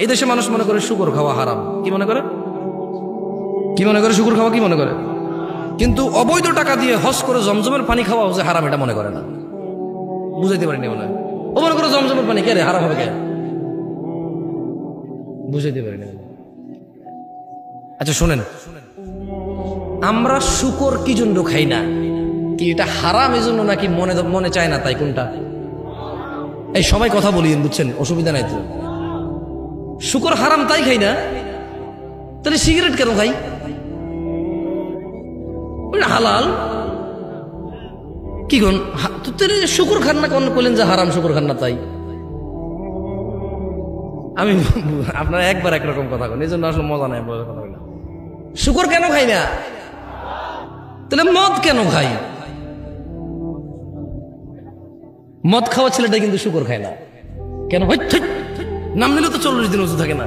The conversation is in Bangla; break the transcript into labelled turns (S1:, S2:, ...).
S1: এই দেশে মানুষ মনে করে শুকর খাওয়া হারাম। কি মনে করে? কি মনে করে? শুকর খাওয়া কি মনে করে? কিন্তু অবৈধ টাকা দিয়ে হজ করে জমজমের পানি খাওয়া যে হারাম এটা মনে করে না। বুঝাইতে পারিনি মনে হয়। ও মনে করে জমজমের পানি কে রে হারাম হবে কে? বুঝাইতে পারিনি। আচ্ছা শোনেন, আমরা শুকর কি জন্য খাই না? কি এটা হারাম এই জন্য নাকি মনে মনে চায় না তাই? কোনটা? এই সবাই কথা বলিয়েন, বুঝছেন? অসুবিধা নাই তো। শুকর হারাম তাই খাই না, তাহলে সিগারেট কেন খাই? হালাল কি কোন শুকুর খান না? কোন বললেন যে হারাম শুকুর খান না তাই? আমি আপনারা একবার একরকম কথা বলেন, এই জন্য আসলে মজা নাই কথা বলে। শুকুর কেন খাই না? তাহলে মদ কেন খাই? মদ খাওয়া ছেলেটা কিন্তু শুকুর খায় না কেন? নাম নিলে তো 40 দিন ওষুধ থাকে না।